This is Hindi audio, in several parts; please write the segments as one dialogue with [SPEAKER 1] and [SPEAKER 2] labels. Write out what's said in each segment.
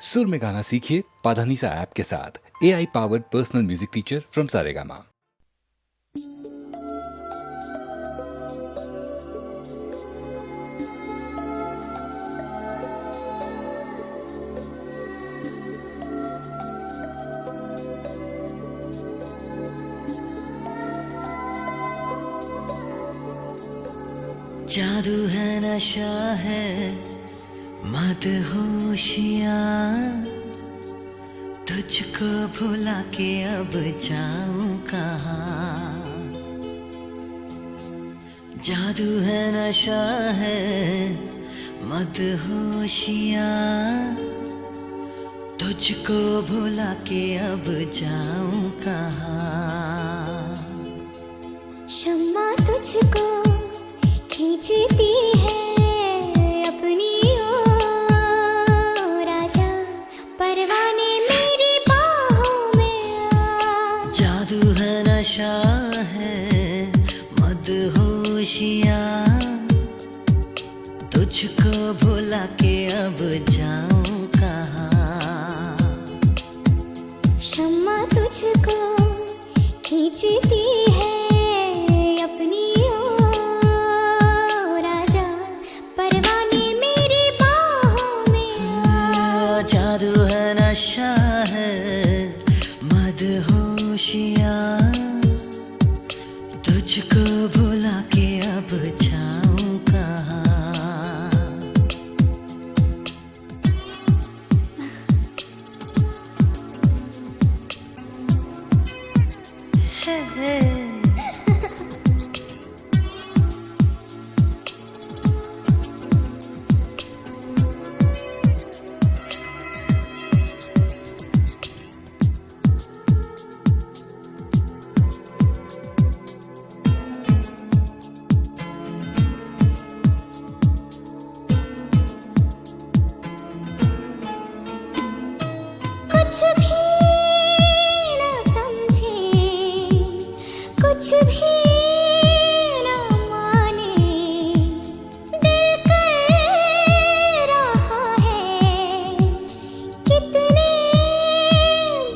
[SPEAKER 1] सुर में गाना सीखिए पाधानीसा ऐप के साथ। AI powered personal music teacher from Saregama.
[SPEAKER 2] जादू है नशा है मदहोशियाँ, तुझको भुला के अब जाऊं कहाँ। जादू है नशा है मदहोशियाँ, तुझको भुला के अब जाऊं कहाँ।
[SPEAKER 3] शम्मा तुझको खींचती है अपनी ओर, आजा परवाने मेरी बाहों में आ।
[SPEAKER 2] जादू है नशा है मदहोशियाँ, तुझको भुला के अब जाऊं कहाँ।
[SPEAKER 3] शम्मा तुझको खींचती है अपनी ओर, आजा परवाने मेरी बाहों में आ।
[SPEAKER 2] जादू है नशा है मदहोशियाँ, तुझको भुला के अब जाऊं कहाँ। हे
[SPEAKER 3] कुछ भी ना समझे, कुछ भी ना माने, दिल कर रहा है कितने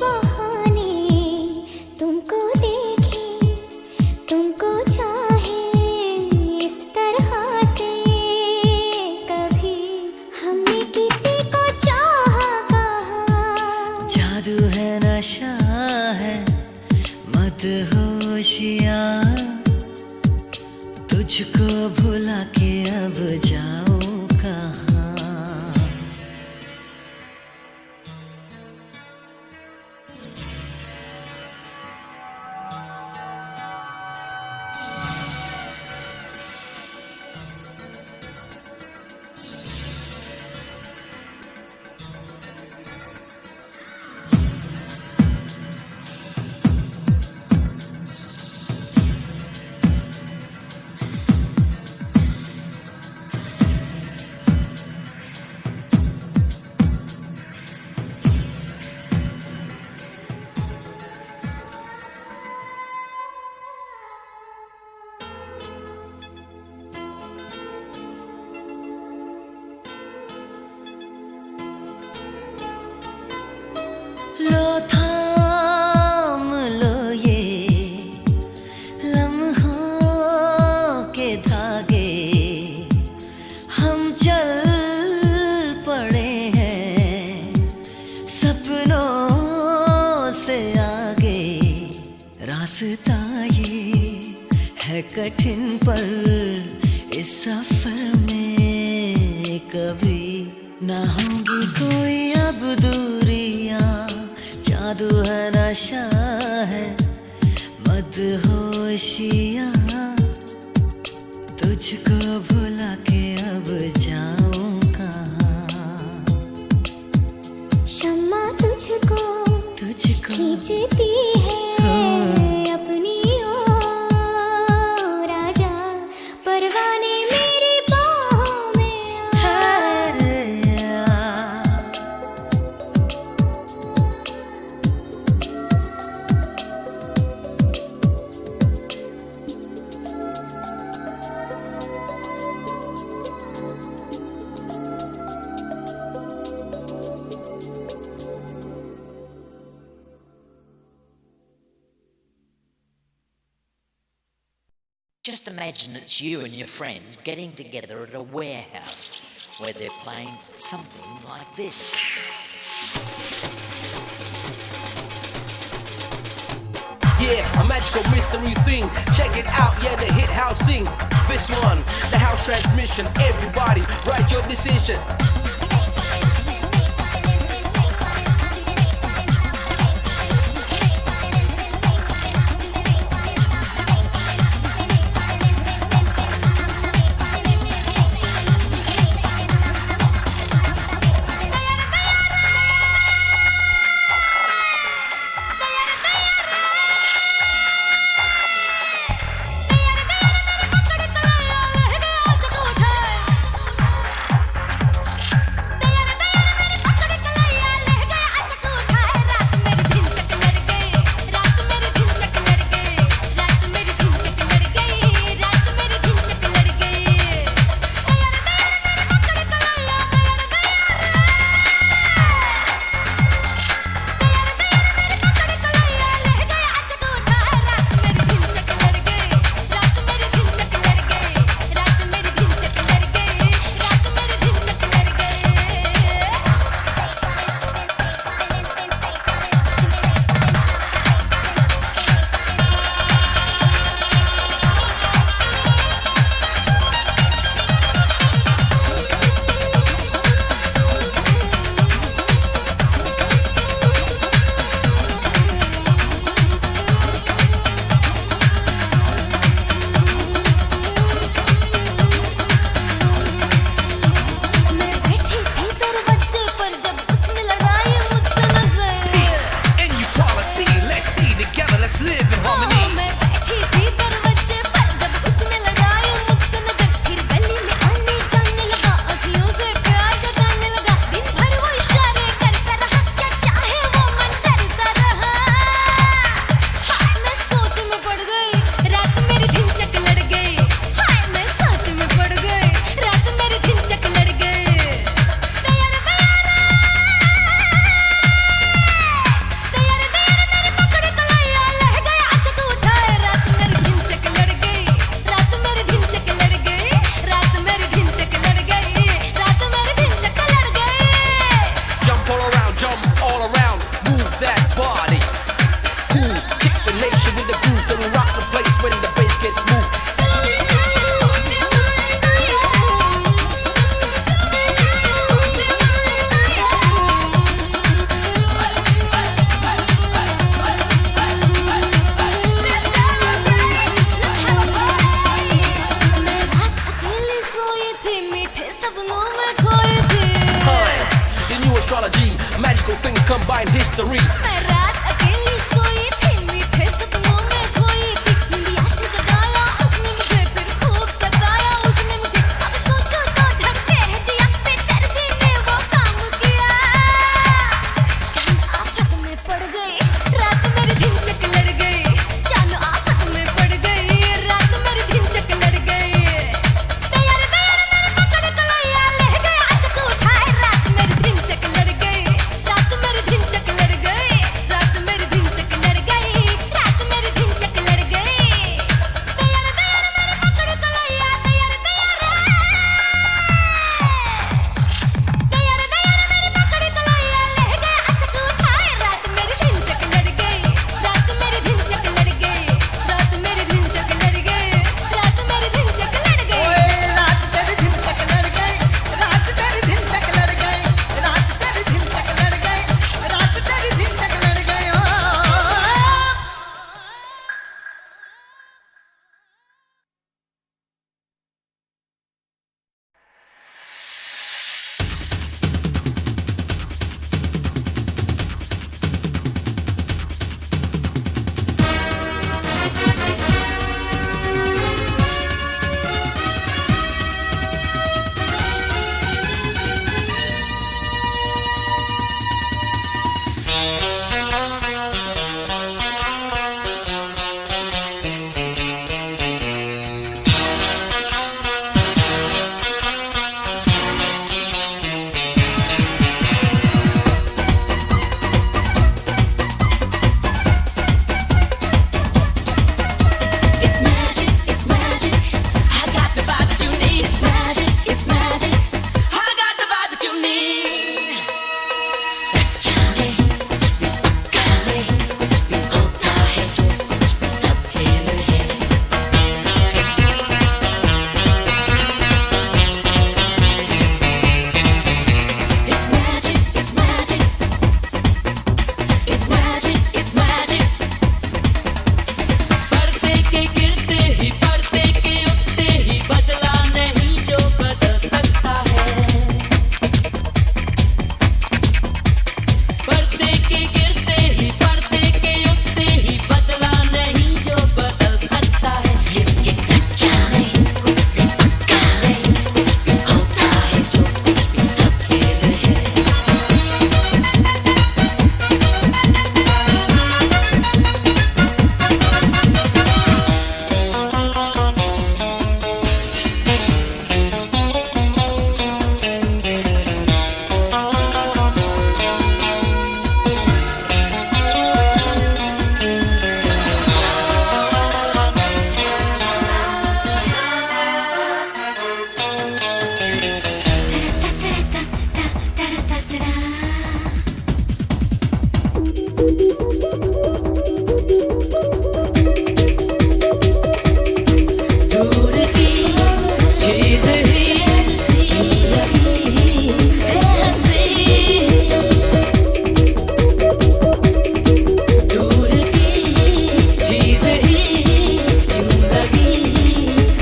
[SPEAKER 3] बहाने। तुमको देखे, तुमको चाहे इस तरह से, कभी हमने किसी को चाहा कहा।
[SPEAKER 2] जादू है नशा है मदहोशियाँ, तुझको भुला के अब जाऊं कहाँ। लो थाम लो ये लम्हों के धागे, हम चल पड़े हैं सपनों से आगे। रास्ता ये है कठिन पर इस सफर में कभी ना होंगी कोई अब दूरियां। जादू है नशा है मदहोशियाँ, तुझको भुला के अब जाऊं कहाँ।
[SPEAKER 3] शम्मा तुझको खींचती है अपनी ओर, आजा परवाने मेरी बाहों में आ।
[SPEAKER 4] Just imagine it's you and your friends getting together at a warehouse where they're playing something like this.
[SPEAKER 5] Yeah, a magical mystery thing. Check it out, yeah, the hit house sing. This one, the house transmission. Everybody, write your decision. Magical things combine history.
[SPEAKER 3] मैं रात अकेली सोई थी, मीठे सपनों में खोई थी। निंदिया से जगाया उसने मुझे, फिर खूब सताया उसने मुझे। अब सोचो तो धड़के है जिया, बेदर्दी ने वो काम किया। जान आफत में पड़ गई, रात मेरी दिन चक लड़ गई। जान आफत में पड़ गई, रात मेरी दिन चक लड़ गई। तैयार तैयार मेरे पकड़ कलैया ले गया, अचक उठाए रात मेरी दिन चक लड़ गई। रात मेरी दिन चक लड़ गई, रात
[SPEAKER 2] दूर की चीज ही लगी है हंसी, दूर की चीज ही यूं लगी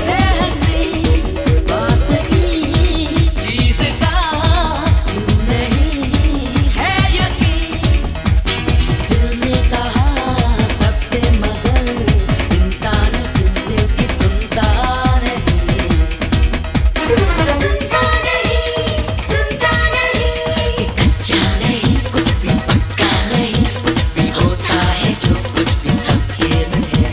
[SPEAKER 2] है हंसी, पास की चीज का यूं नहीं है यकीन। दिल ने कहा सबसे मगर इंसान दिल की सुनता नहीं, सुनता नहीं, कि कच्चा नहीं कुछ भी पक्का नहीं, कुछ भी होता है जो कुछ भी सबके है।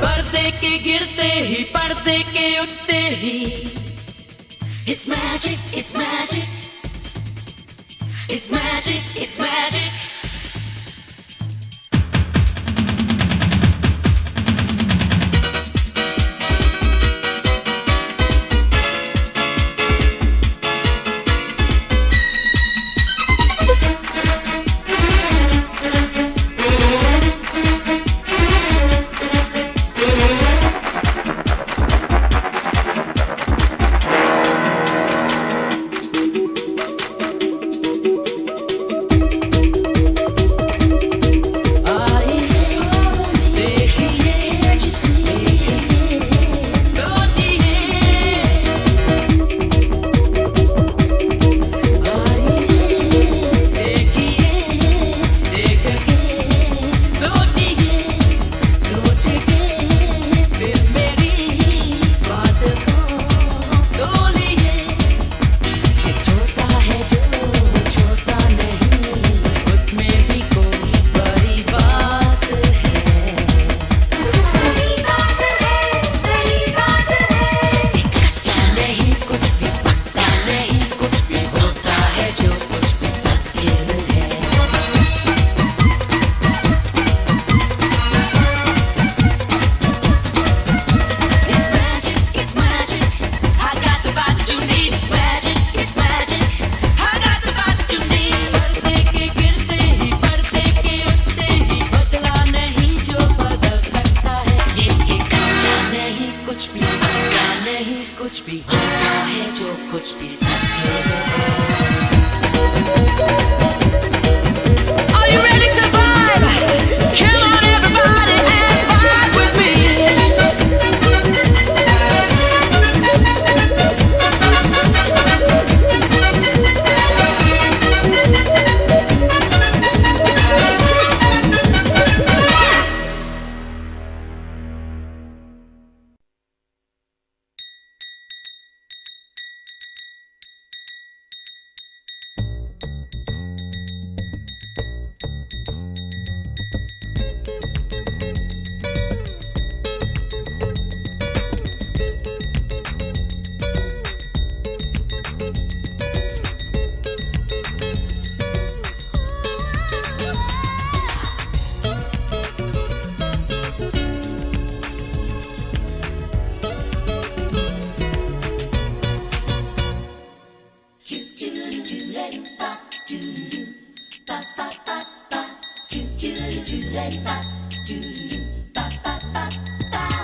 [SPEAKER 2] पर्दे के गिरते ही पर्दे के उठते ही It's magic, it's magic, it's magic, it's magic.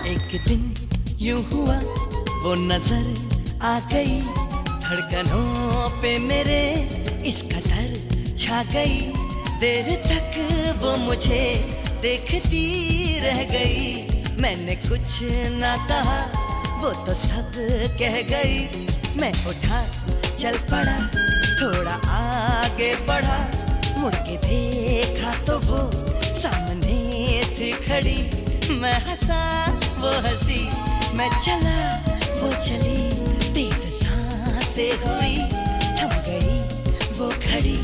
[SPEAKER 2] एक दिन यूं हुआ वो नजर आ गई, धड़कनों पे मेरे इस कदर छा गई, देर तक वो मुझे देखती रह गई। मैंने कुछ ना कहा वो तो सब कह गई, मैं उठा चल पड़ा थोड़ा आगे बढ़ा, मुड़ के देखा तो वो सामने थी खड़ी, मैं हंसा वो हंसी, मैं चला वो चली, तेज सांसें हुई थम गई वो खड़ी।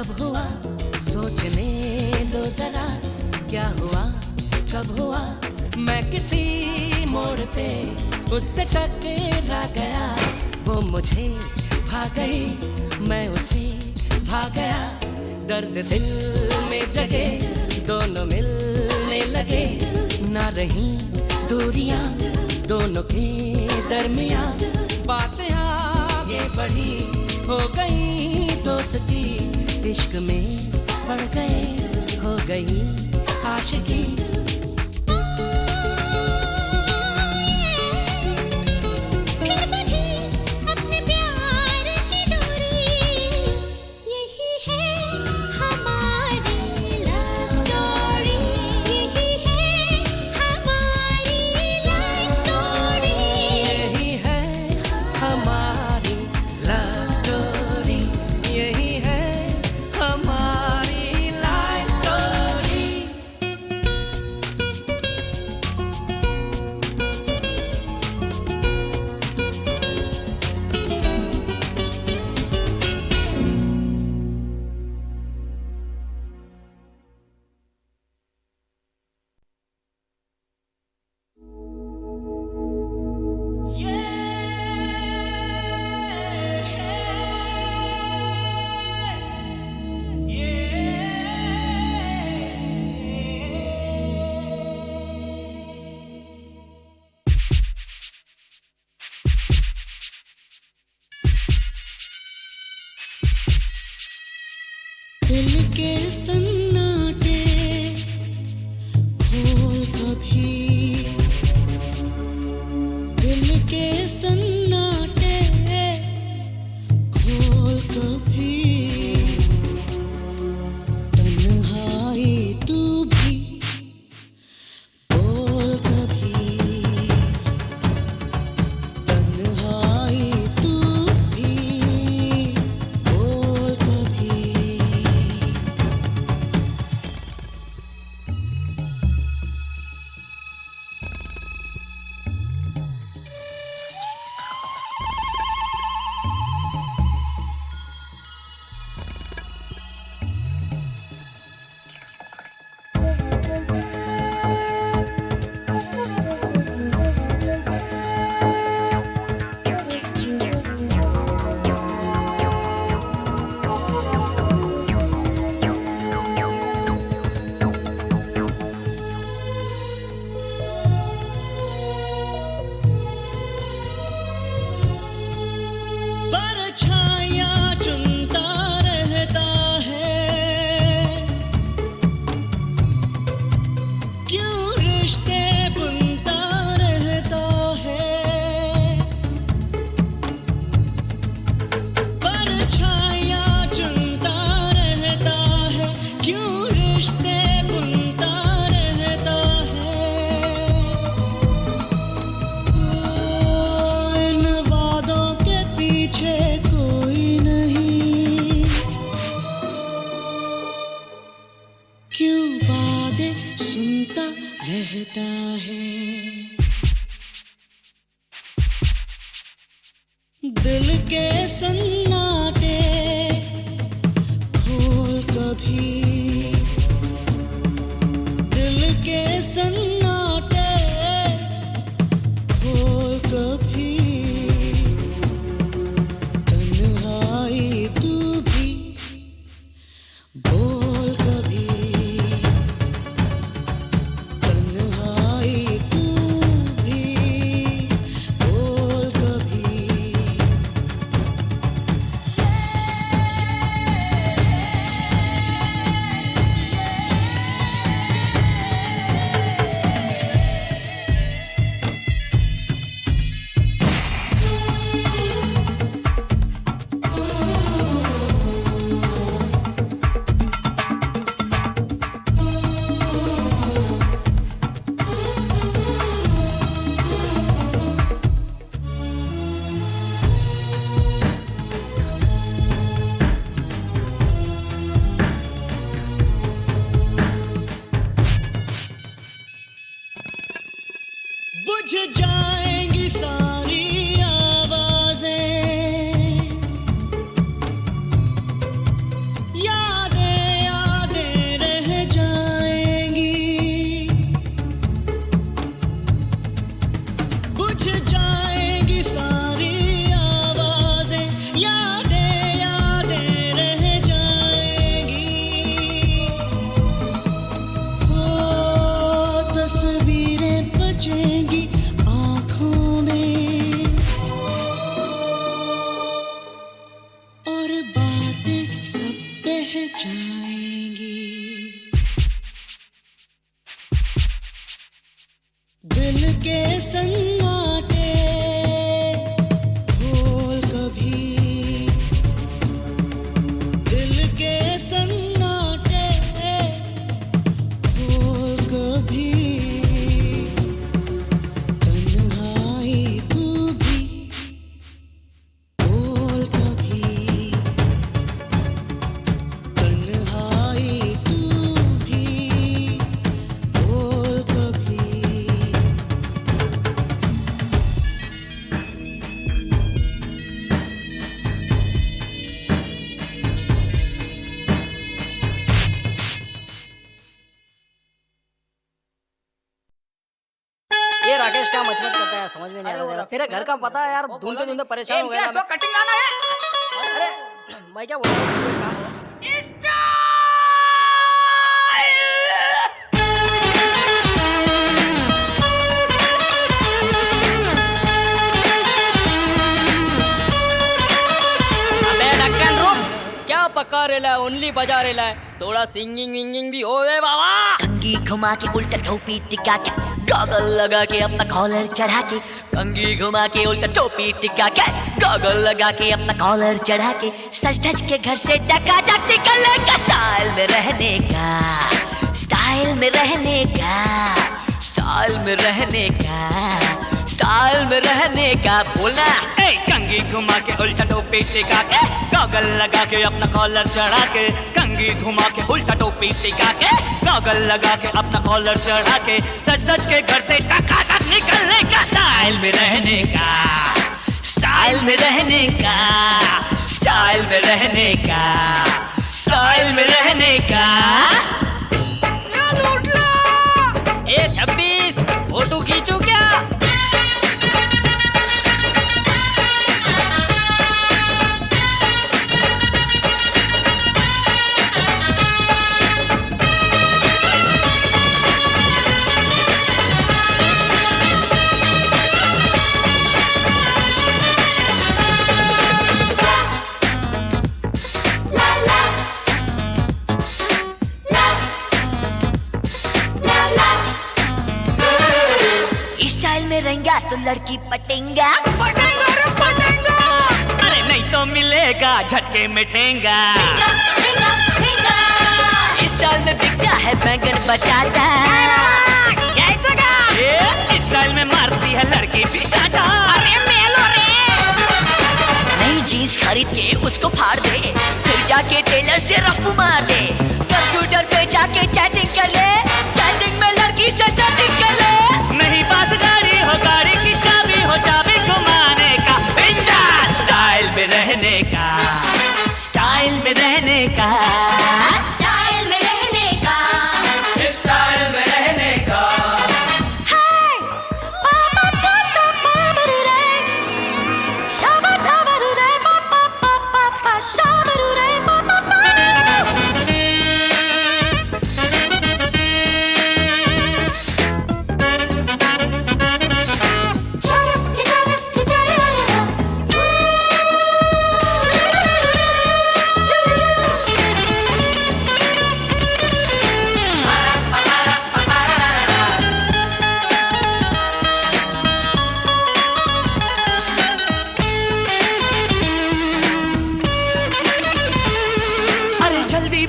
[SPEAKER 2] कब हुआ सोचने दो जरा, क्या हुआ कब हुआ मैं किसी मोड़ पे उससे टकरा गया। वो मुझे भा गई मैं उसे भा गया। दर्द दिल में जगे दोनों मिलने लगे, ना रही दूरियां दोनों के दरमियां। बातें आगे बढ़ी हो गई दोस्ती, इश्क में पड़ गए हो गई आशिकी। दिल के सन्नाटे खोल कभी, दिल के सन्नाटे खोल कभी। तन्हाई तू भी बोल कभी, तन्हाई तू भी बोल कभी। रहता है दिल के सन्नाटे खोल कभी, दिल के सन्नाटे खोल कभी। तन्हाई तू भी बोल कभी, तन्हाई तू भी बोल कभी। आएंगी। दिल के सन्नाटे खोल कभी, दिल के सन्नाटे खोल कभी, तन्हाई तू भी बोल कभी, तन्हाई तू भी बोल कभी।
[SPEAKER 6] ये राकेश क्या मचमच करता है, समझ में नहीं आ रहा। तेरा घर का पता है यार, ढूंढते ढूंढते परेशान हो गया मैं।
[SPEAKER 7] कटिंग आना है।
[SPEAKER 6] अरे मैं क्या बोल रहा हूँ, कोई काम है? अबे ढक्कन रुक, क्या पका रेला है, ओनली बजा रेला है, थोड़ा सिंगिंग विंगिंग भी होवे बाबा।
[SPEAKER 8] कंघी घुमा के उल्टा टोपी टिका के, गॉगल लगा के अपना कॉलर चढ़ा के, कंघी घुमा के उल्टा टोपी टिका के, गॉगल लगा के अपना कॉलर चढ़ा के, सज धज के घर से टकाटक निकलने का, स्टाइल में रहने का, स्टाइल में रहने का, स्टाइल में रहने का, स्टाइल में रहने का, बोलना।
[SPEAKER 7] कंघी घुमा के उल्टा टोपी टिका के, गॉगल लगा के अपना कॉलर चढ़ा के, कंघी घुमा के उल्टा टोपी टिका के, गॉगल लगा के अपना कॉलर चढ़ा के, सज धज के घर से टकाटक निकलने का, स्टाइल में रहने का, स्टाइल में रहने का, स्टाइल में रहने का, स्टाइल में रहने का।
[SPEAKER 6] ए 26 फोटो खींचू क्या?
[SPEAKER 8] स्टाइल में रहेंगा तो लड़की पटेंगा,
[SPEAKER 7] अरे नहीं तो मिलेगा झटके में ठेंगा।
[SPEAKER 8] स्टाइल में बिकता है बैंगन बचाता,
[SPEAKER 7] ये स्टाइल में मारती है लड़की पिचाटा।
[SPEAKER 8] नई जीन्स खरीद के उसको फाड़ दे, फिर जाके टेलर से रफू मार दे, कंप्यूटर पे जाके चैटिंग कर ले, चैटिंग में लड़की से सेटिंग कर ले।
[SPEAKER 7] नहीं पास गाड़ी हो, गाड़ी की चाबी हो, चाबी घुमाने का, बिंदा स्टाइल में रहने का,
[SPEAKER 8] स्टाइल में रहने का,
[SPEAKER 3] स्टाइल में रहने का,
[SPEAKER 7] स्टाइल में रहने का।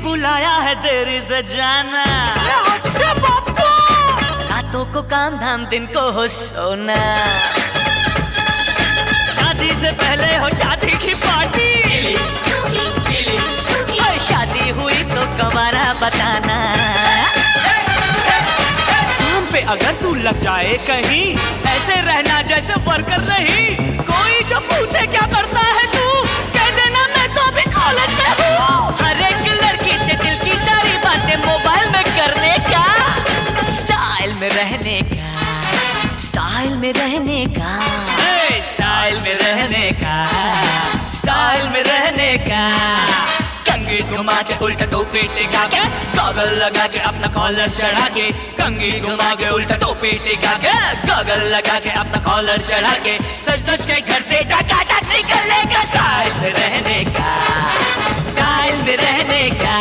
[SPEAKER 7] बुलाया है तेरी से जाना, रातों को काम धाम दिन को हो सोना, शादी से पहले हो शादी की पार्टी, और शादी हुई तो कमाना बताना। काम पे अगर तू लग जाए कहीं, ऐसे रहना जैसे वर्कर नहीं, कोई जो पूछे क्या करता है तू, कह देना मैं तो अभी कॉलेज में हूँ। हर एक लड़की से दिल की सारी बातें मोबाइल में करने का, स्टाइल में रहने का, स्टाइल में रहने का, स्टाइल में रहने का, स्टाइल में रहने का। कंघी घुमा के उल्टा टोपी टिका के, गॉगल लगा के अपना कॉलर चढ़ा के, कंघी घुमा के उल्टा टोपी टिका के, गॉगल लगा के अपना कॉलर चढ़ा के, सच सच के घर से टकाटक निकलने का, स्टाइल में रहने का, स्टाइल में रहने का।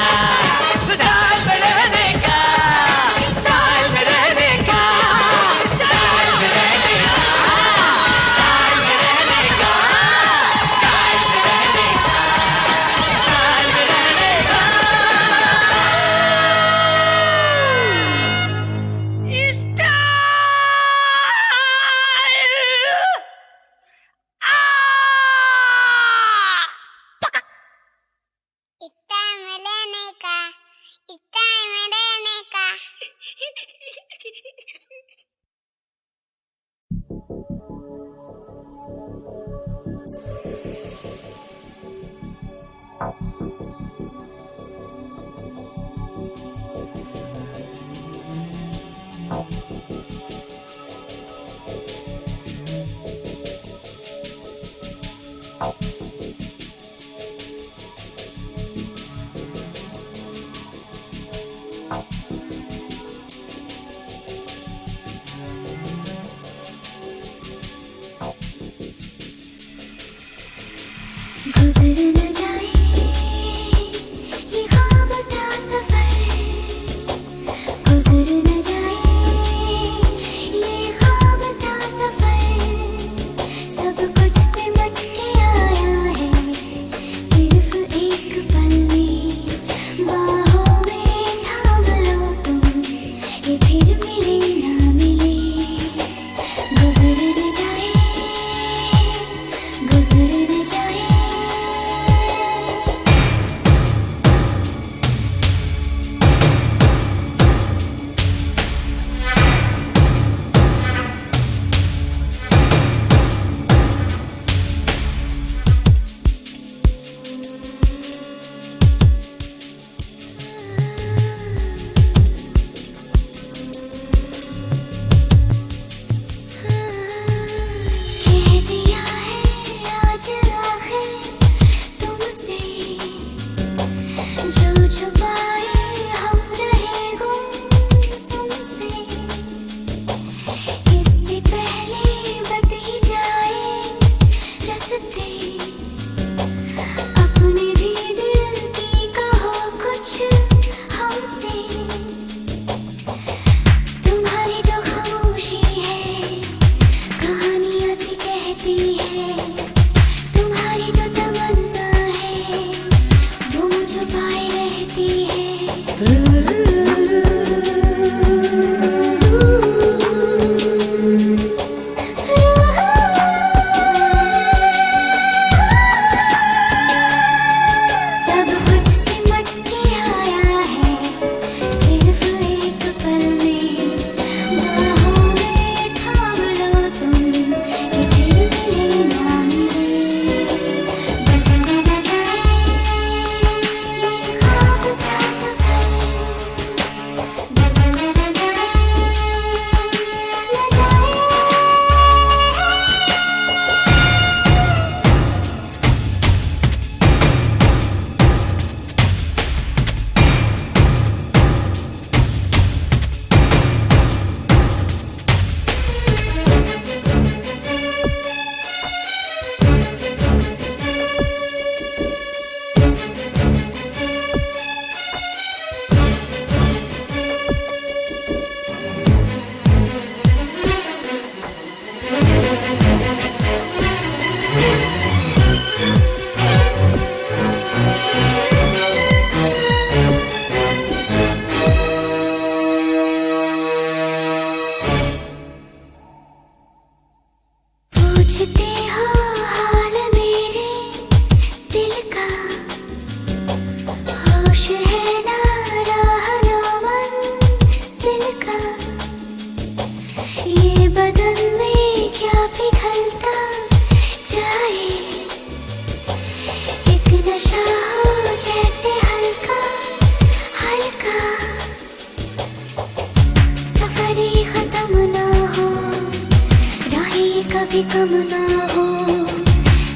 [SPEAKER 3] भी कम ना हो,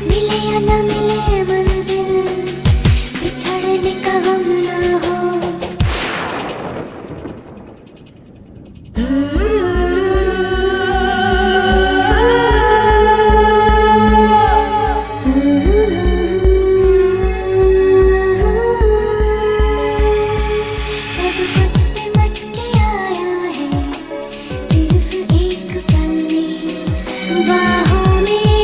[SPEAKER 3] मिले या ना मिले मंजिल, बिछड़ने का गम ना हो। सब कुछ सिमट के आया है सिर्फ एक पल में, बाहों में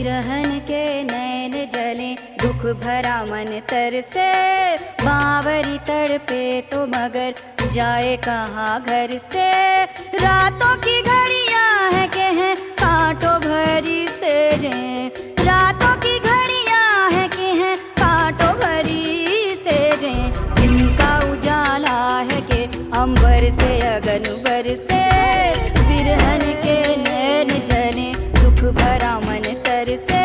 [SPEAKER 3] बिरहन के नैन जले, दुख भरा मन तरसे, बावरी तड़पे तो मगर जाए कहाँ घर से। रातों की घड़ियां है के हैं कांटों भरी से जे, रातों की घड़ियां है के हैं कांटों भरी से जे। दिन का उजाला है के अंबर से अगन बरसे, बिरहन के नैन जले, दुख भरा मन तरसे।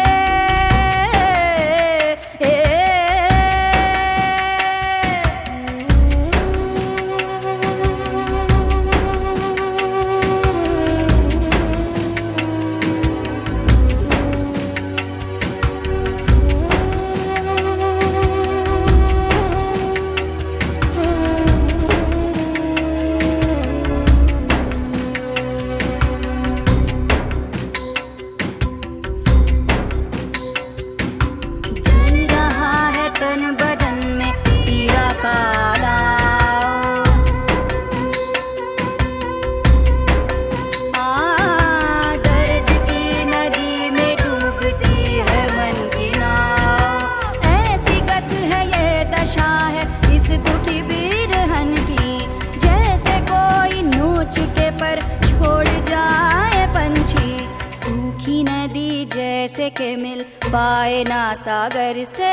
[SPEAKER 3] जैसे के मिल पाए ना सागर से,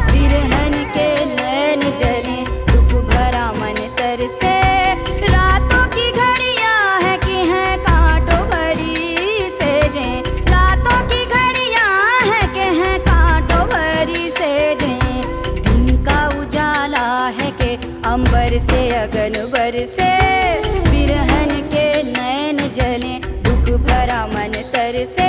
[SPEAKER 3] बिरहन के नैन जले, दुख भरा मन तरसे। रातों की घड़ियां है कि हैं कांटों भरी से जे, रातों की घड़ियां है कि हैं कांटों भरी से जे। दिन का उजाला है के अंबर से अगन बरसे, बिरहन के नैन जले, दुख भरा मन तरसे।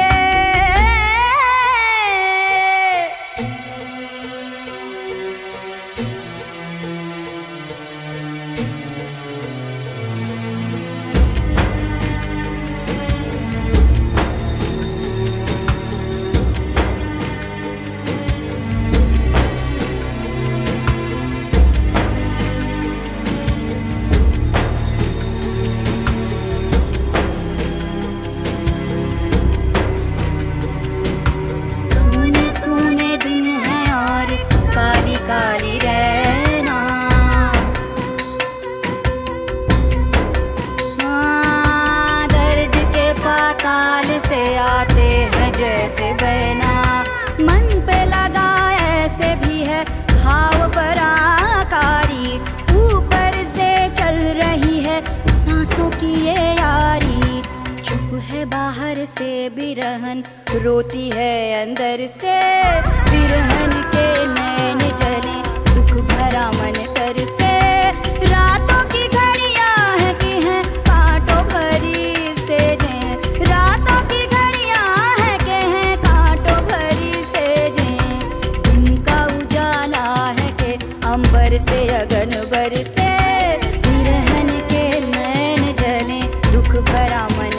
[SPEAKER 3] काली रहना, दर्द के पाताल से आते हैं जैसे बहना। मन पे लगा ऐसे भी है घाव पराकारी, ऊपर से चल रही है सांसों की ये यारी। चुप है बाहर से बिरहन, रोती है अंदर से, बिरहन के नैन जले, दुख भरा मन तरसे। रातों की घड़ियां है कि हैं कांटों भरी से जे, रातों की घड़ियां है कि हैं कांटों भरी से जे। दिन का उजाला है के अंबर से अगन बरसे, बिरहन के नैन जले, दुख भरा मन